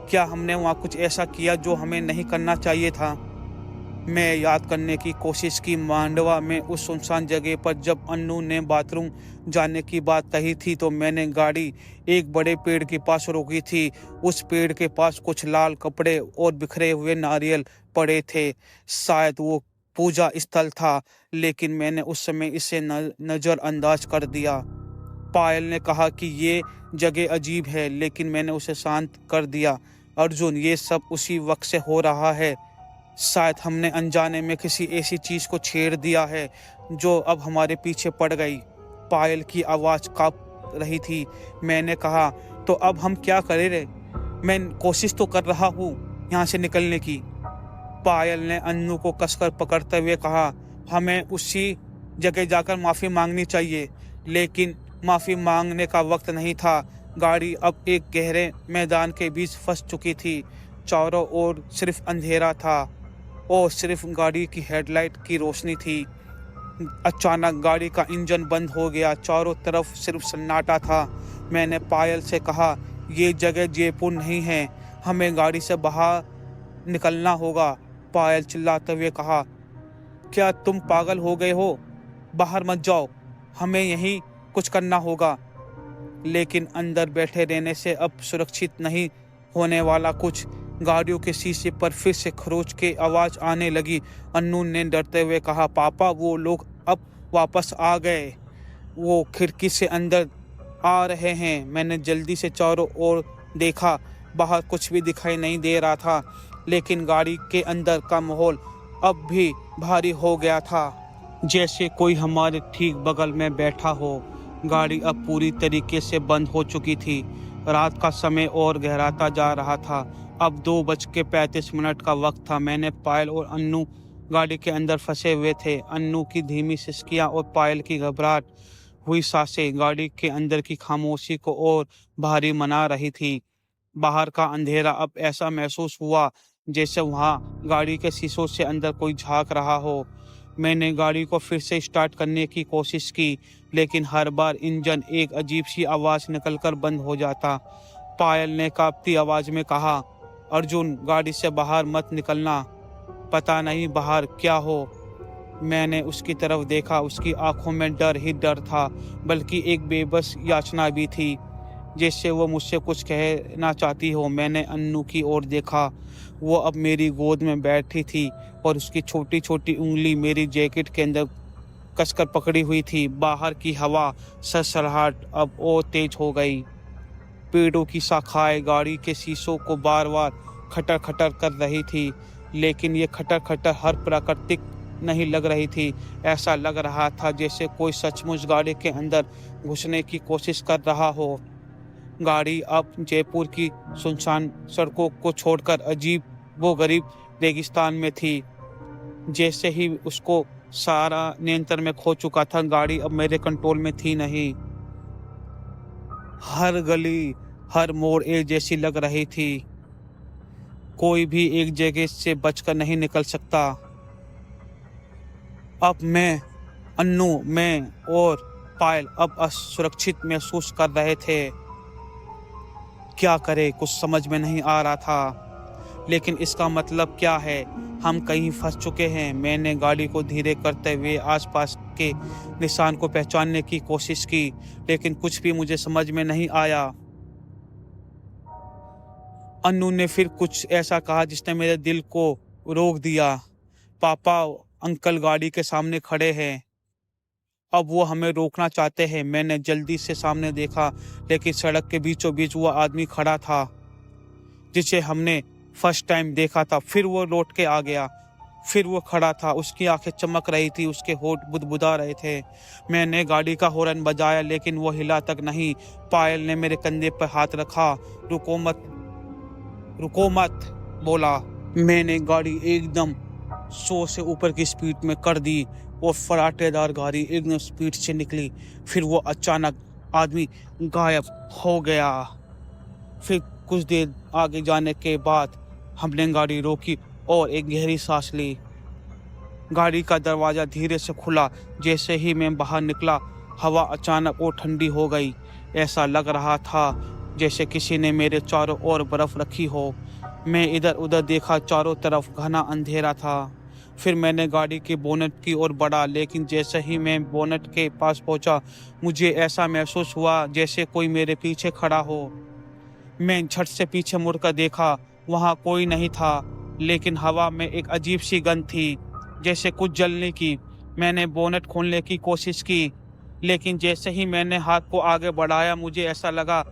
Speaker 1: क्या हमने वहाँ कुछ ऐसा किया जो हमें नहीं करना चाहिए था? मैं याद करने की कोशिश की। मांडवा में उस सुनसान जगह पर जब अन्नू ने बाथरूम जाने की बात कही थी तो मैंने गाड़ी एक बड़े पेड़ के पास रोकी थी। उस पेड़ के पास कुछ लाल कपड़े और बिखरे हुए नारियल पड़े थे। शायद वो पूजा स्थल था, लेकिन मैंने उस समय इसे नज़रअंदाज कर दिया। पायल ने कहा कि ये जगह अजीब है, लेकिन मैंने उसे शांत कर दिया। अर्जुन, ये सब उसी वक्त से हो रहा है। शायद हमने अनजाने में किसी ऐसी चीज़ को छेड़ दिया है जो अब हमारे पीछे पड़ गई। पायल की आवाज़ काँप रही थी। मैंने कहा, तो अब हम क्या करें रे? मैं कोशिश तो कर रहा हूँ यहाँ से निकलने की। पायल ने अन्नू को कसकर पकड़ते हुए कहा, हमें उसी जगह जाकर माफ़ी मांगनी चाहिए। लेकिन माफ़ी मांगने का वक्त नहीं था। गाड़ी अब एक गहरे मैदान के बीच फंस चुकी थी। चारों ओर सिर्फ अंधेरा था और सिर्फ गाड़ी की हेडलाइट की रोशनी थी। अचानक गाड़ी का इंजन बंद हो गया। चारों तरफ सिर्फ सन्नाटा था। मैंने पायल से कहा, ये जगह जयपुर नहीं है, हमें गाड़ी से बाहर निकलना होगा। पायल चिल्लाते हुए कहा, क्या तुम पागल हो गए हो? बाहर मत जाओ, हमें यहीं कुछ करना होगा। लेकिन अंदर बैठे रहने से अब सुरक्षित नहीं होने वाला कुछ। गाड़ियों के शीशे पर फिर से खरोच की आवाज़ आने लगी। अन्नू ने डरते हुए कहा, पापा, वो लोग अब वापस आ गए, वो खिड़की से अंदर आ रहे हैं। मैंने जल्दी से चारों ओर देखा। बाहर कुछ भी दिखाई नहीं दे रहा था, लेकिन गाड़ी के अंदर का माहौल अब भी भारी हो गया था, जैसे कोई हमारे ठीक बगल में बैठा हो। गाड़ी अब पूरी तरीके से बंद हो चुकी थी। रात का समय और गहराता जा रहा था। अब 2:35 का वक्त था। मैंने पायल और अन्नू गाड़ी के अंदर फंसे हुए थे। अन्नू की धीमी सिसकियां और पायल की घबराहट हुई सांसें गाड़ी के अंदर की खामोशी को और भारी मना रही थी। बाहर का अंधेरा अब ऐसा महसूस हुआ जैसे वहाँ गाड़ी के शीशों से अंदर कोई झांक रहा हो। मैंने गाड़ी को फिर से स्टार्ट करने की कोशिश की, लेकिन हर बार इंजन एक अजीब सी आवाज़ निकलकर बंद हो जाता। पायल ने कांपती आवाज़ में कहा, अर्जुन, गाड़ी से बाहर मत निकलना, पता नहीं बाहर क्या हो। मैंने उसकी तरफ देखा। उसकी आंखों में डर ही डर था, बल्कि एक बेबस याचना भी थी, जैसे वो मुझसे कुछ कहना चाहती हो। मैंने अन्नू की ओर देखा। वो अब मेरी गोद में बैठी थी और उसकी छोटी छोटी उंगली मेरी जैकेट के अंदर कसकर पकड़ी हुई थी। बाहर की हवा सरसराहट अब और तेज हो गई। पेड़ों की शाखाएं गाड़ी के शीशों को बार बार खटर खटर कर रही थी, लेकिन ये खटर खटर हर प्राकृतिक नहीं लग रही थी। ऐसा लग रहा था जैसे कोई सचमुच गाड़ी के अंदर घुसने की कोशिश कर रहा हो। गाड़ी अब जयपुर की सुनसान सड़कों को छोड़कर अजीब वो गरीब रेगिस्तान में थी। जैसे ही उसको सारा नियंत्रण में खो चुका था, गाड़ी अब मेरे कंट्रोल में थी नहीं। हर गली, हर मोड़ एक जैसी लग रही थी। कोई भी एक जगह से बचकर नहीं निकल सकता। अब मैं और पायल अब असुरक्षित महसूस कर रहे थे। क्या करे कुछ समझ में नहीं आ रहा था। लेकिन इसका मतलब क्या है? हम कहीं फंस चुके हैं। मैंने गाड़ी को धीरे करते हुए आसपास के निशान को पहचानने की कोशिश की, लेकिन कुछ भी मुझे समझ में नहीं आया। अन्नू ने फिर कुछ ऐसा कहा जिसने मेरे दिल को रोक दिया। पापा, अंकल गाड़ी के सामने खड़े हैं। अब वो हमें रोकना चाहते हैं। मैंने जल्दी से सामने देखा, लेकिन सड़क के बीचों बीच वो आदमी खड़ा था जिसे हमने फर्स्ट टाइम देखा था। फिर वो लौट के आ गया। फिर वो खड़ा था, उसकी आंखें चमक रही थी, उसके होंठ बुदबुदा रहे थे। मैंने गाड़ी का हॉर्न बजाया, लेकिन वो हिला तक नहीं। पायल ने मेरे कंधे पर हाथ रखा। रुको मत बोला। मैंने गाड़ी एकदम 100 से ऊपर की स्पीड में कर दी और फराटेदार गाड़ी एकदम स्पीड से निकली। फिर वो अचानक आदमी गायब हो गया। फिर कुछ देर आगे जाने के बाद हमने गाड़ी रोकी और एक गहरी सांस ली। गाड़ी का दरवाज़ा धीरे से खुला। जैसे ही मैं बाहर निकला, हवा अचानक और ठंडी हो गई। ऐसा लग रहा था जैसे किसी ने मेरे चारों ओर बर्फ़ रखी हो। मैं इधर उधर देखा, चारों तरफ घना अंधेरा था। फिर मैंने गाड़ी के बोनट की ओर बढ़ा, लेकिन जैसे ही मैं बोनट के पास पहुंचा, मुझे ऐसा महसूस हुआ जैसे कोई मेरे पीछे खड़ा हो। मैं झट से पीछे मुड़कर देखा, वहाँ कोई नहीं था, लेकिन हवा में एक अजीब सी गंध थी, जैसे कुछ जलने की। मैंने बोनट खोलने की कोशिश की, लेकिन जैसे ही मैंने हाथ को आगे बढ़ाया, मुझे ऐसा लगा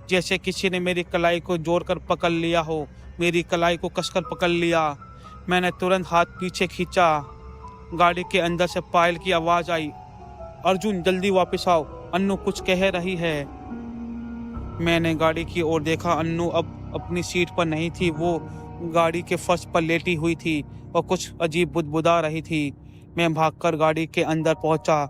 Speaker 1: जैसे किसी ने मेरी कलाई को जोड़कर पकड़ लिया हो। मेरी कलाई को कसकर पकड़ लिया। मैंने तुरंत हाथ पीछे खींचा। गाड़ी के अंदर से पायल की आवाज़ आई, अर्जुन जल्दी वापस आओ, अन्नू कुछ कह रही है। मैंने गाड़ी की ओर देखा। अन्नू अब अपनी सीट पर नहीं थी, वो गाड़ी के फर्श पर लेटी हुई थी और कुछ अजीब बुदबुदा रही थी। मैं भागकर गाड़ी के अंदर पहुंचा।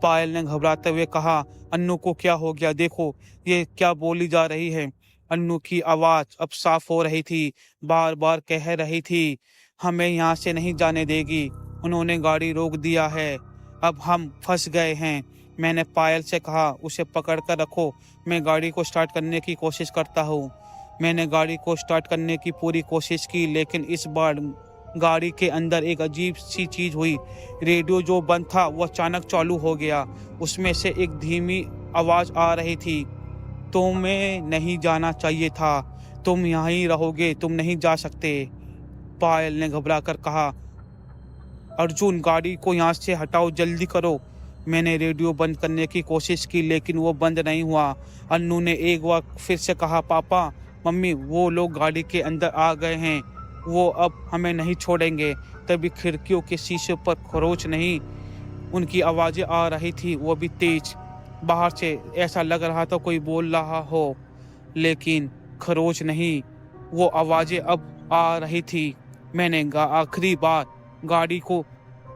Speaker 1: पायल ने घबराते हुए कहा, अन्नू को क्या हो गया? देखो ये क्या बोली जा रही है। अन्नू की आवाज़ अब साफ हो रही थी, बार बार कह रही थी, हमें यहाँ से नहीं जाने देगी, उन्होंने गाड़ी रोक दिया है, अब हम फंस गए हैं। मैंने पायल से कहा, उसे पकड़ कर रखो, मैं गाड़ी को स्टार्ट करने की कोशिश करता हूँ। मैंने गाड़ी को स्टार्ट करने की पूरी कोशिश की, लेकिन इस बार गाड़ी के अंदर एक अजीब सी चीज़ हुई। रेडियो जो बंद था वो अचानक चालू हो गया। उसमें से एक धीमी आवाज़ आ रही थी, तुम्हें नहीं जाना चाहिए था, तुम यहाँ ही रहोगे, तुम नहीं जा सकते। पायल ने घबरा कर कहा, अर्जुन गाड़ी को यहाँ से हटाओ, जल्दी करो। मैंने रेडियो बंद करने की कोशिश की, लेकिन वो बंद नहीं हुआ। अन्नू ने एक बार फिर से कहा, पापा मम्मी वो लोग गाड़ी के अंदर आ गए हैं, वो अब हमें नहीं छोड़ेंगे। तभी खिड़कियों के शीशे पर खरोच नहीं, उनकी आवाज़ें आ रही थी, वो भी तेज। बाहर से ऐसा लग रहा था कोई बोल रहा हो, लेकिन खरोच नहीं, वो आवाज़ें अब आ रही थी। मैंने आखिरी बार गाड़ी को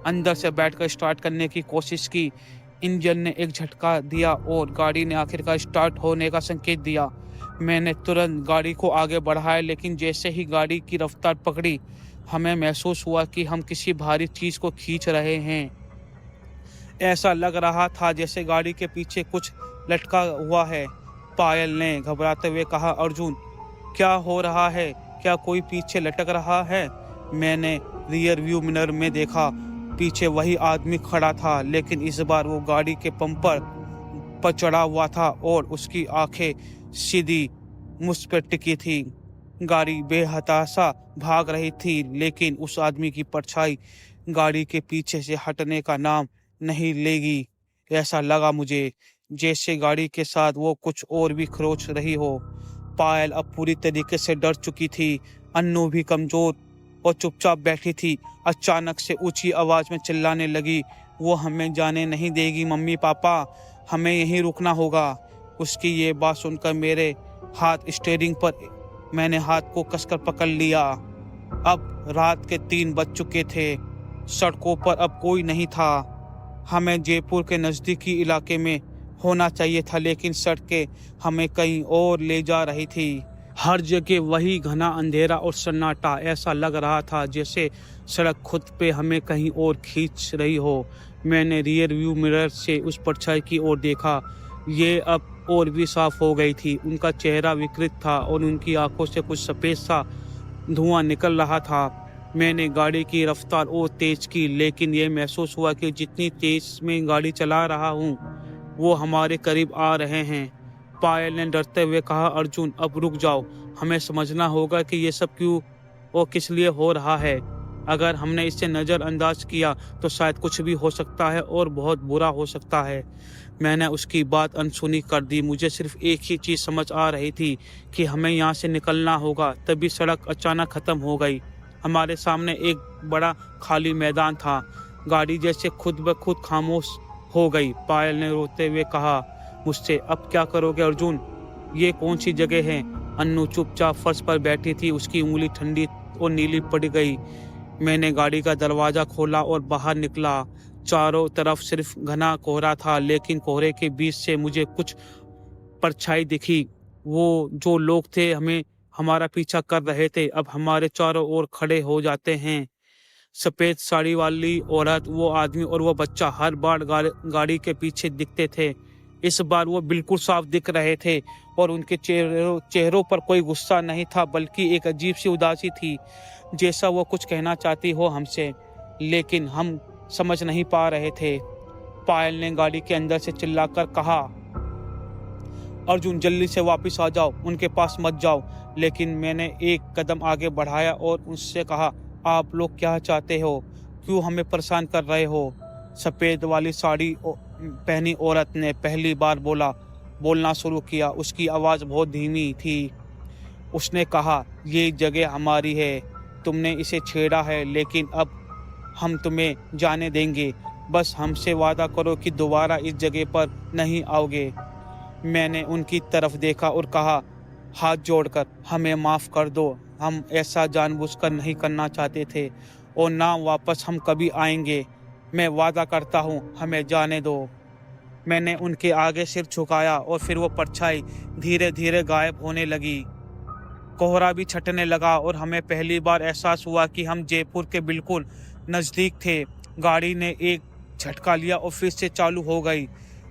Speaker 1: अंदर से बैठकर स्टार्ट करने की कोशिश की। इंजन ने एक झटका दिया और गाड़ी ने आखिरकार स्टार्ट होने का संकेत दिया। मैंने तुरंत गाड़ी को आगे बढ़ाया, लेकिन जैसे ही गाड़ी की रफ्तार पकड़ी, हमें महसूस हुआ कि हम किसी भारी चीज़ को खींच रहे हैं। ऐसा लग रहा था जैसे गाड़ी के पीछे कुछ लटका हुआ है। पायल ने घबराते हुए कहा, अर्जुन क्या हो रहा है? क्या कोई पीछे लटक रहा है? मैंने रियर व्यू मिरर में देखा, पीछे वही आदमी खड़ा था, लेकिन इस बार वो गाड़ी के पंपर पर चढ़ा हुआ था और उसकी आंखें सीधी मुझ पर टिकी थी। गाड़ी बेहताशा भाग रही थी, लेकिन उस आदमी की परछाई गाड़ी के पीछे से हटने का नाम नहीं लेगी। ऐसा लगा मुझे जैसे गाड़ी के साथ वो कुछ और भी खरोच रही हो। पायल अब पूरी तरीके से डर चुकी थी। अन्नू भी कमजोर और चुपचाप बैठी थी। अचानक से ऊंची आवाज में चिल्लाने लगी, वो हमें जाने नहीं देगी मम्मी पापा, हमें यहीं रुकना होगा। उसकी ये बात सुनकर मेरे हाथ स्टीयरिंग पर, मैंने हाथ को कसकर पकड़ लिया। अब रात के 3 बज चुके थे। सड़कों पर अब कोई नहीं था। हमें जयपुर के नज़दीकी इलाके में होना चाहिए था, लेकिन सड़कें हमें कहीं और ले जा रही थी। हर जगह वही घना अंधेरा और सन्नाटा। ऐसा लग रहा था जैसे सड़क खुद पे हमें कहीं और खींच रही हो। मैंने रियर व्यू मिरर से उस परछाई की ओर देखा। ये अब और भी साफ हो गई थी। उनका चेहरा विकृत था और उनकी आंखों से कुछ सफ़ेद सा धुआं निकल रहा था। मैंने गाड़ी की रफ्तार और तेज की, लेकिन यह महसूस हुआ कि जितनी तेज मैं गाड़ी चला रहा हूँ, वो हमारे करीब आ रहे हैं। पायल ने डरते हुए कहा, अर्जुन अब रुक जाओ, हमें समझना होगा कि ये सब क्यों और किस लिए हो रहा है। अगर हमने इसे नज़रअंदाज किया तो शायद कुछ भी हो सकता है और बहुत बुरा हो सकता है। मैंने उसकी बात अनसुनी कर दी। मुझे सिर्फ एक ही चीज़ समझ आ रही थी कि हमें यहाँ से निकलना होगा। तभी सड़क अचानक ख़त्म हो गई। हमारे सामने एक बड़ा खाली मैदान था। गाड़ी जैसे खुद ब खुद खामोश हो गई। पायल ने रोते हुए कहा मुझसे, अब क्या करोगे अर्जुन? ये कौन सी जगह है? अन्नू चुपचाप फर्श पर बैठी थी। उसकी उंगली ठंडी और नीली पड़ गई। मैंने गाड़ी का दरवाज़ा खोला और बाहर निकला। चारों तरफ सिर्फ घना कोहरा था, लेकिन कोहरे के बीच से मुझे कुछ परछाई दिखी। वो जो लोग थे हमें हमारा पीछा कर रहे थे, अब हमारे चारों ओर खड़े हो जाते हैं। सफ़ेद साड़ी वाली औरत, वो आदमी और वो बच्चा हर बार गाड़ी के पीछे दिखते थे। इस बार वो बिल्कुल साफ दिख रहे थे और उनके चेहरों पर कोई गुस्सा नहीं था, बल्कि एक अजीब सी उदासी थी, जैसा वो कुछ कहना चाहती हो हमसे, लेकिन हम समझ नहीं पा रहे थे। पायल ने गाड़ी के अंदर से चिल्लाकर कहा, अर्जुन जल्दी से वापस आ जाओ, उनके पास मत जाओ। लेकिन मैंने एक कदम आगे बढ़ाया और उससे कहा, आप लोग क्या चाहते हो? क्यों हमें परेशान कर रहे हो? सफ़ेद वाली साड़ी पहनी औरत ने पहली बार बोलना शुरू किया। उसकी आवाज़ बहुत धीमी थी। उसने कहा, ये जगह हमारी है, तुमने इसे छेड़ा है, लेकिन अब हम तुम्हें जाने देंगे। बस हमसे वादा करो कि दोबारा इस जगह पर नहीं आओगे। मैंने उनकी तरफ देखा और कहा, हाथ जोड़कर हमें माफ़ कर दो, हम ऐसा जानबूझकर नहीं करना चाहते थे और ना वापस हम कभी आएंगे। मैं वादा करता हूँ, हमें जाने दो। मैंने उनके आगे सिर झुकाया और फिर वो परछाई धीरे धीरे गायब होने लगी। कोहरा भी छटने लगा और हमें पहली बार एहसास हुआ कि हम जयपुर के बिल्कुल नज़दीक थे। गाड़ी ने एक झटका लिया और फिर से चालू हो गई।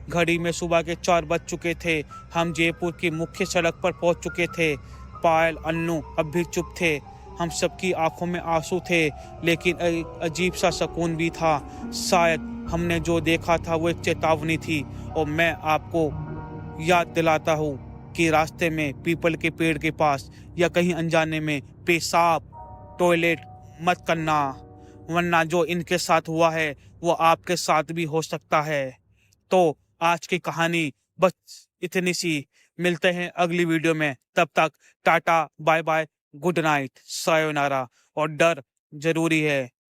Speaker 1: घड़ी में सुबह के 4 बज चुके थे। हम जयपुर की मुख्य सड़क पर पहुंच चुके थे। पायल, अन्नू अब भी चुप थे। हम सबकी आंखों में आंसू थे, लेकिन एक अजीब सा सुकून भी था। शायद हमने जो देखा था वो एक चेतावनी थी। और मैं आपको याद दिलाता हूँ कि रास्ते में पीपल के पेड़ के पास या कहीं अनजाने में पेशाब टॉयलेट मत करना, वरना जो इनके साथ हुआ है वो आपके साथ भी हो सकता है। तो आज की कहानी बस इतनी सी। मिलते हैं अगली वीडियो में। तब तक tata, bye bye, good night, sayonara. और डर जरूरी है।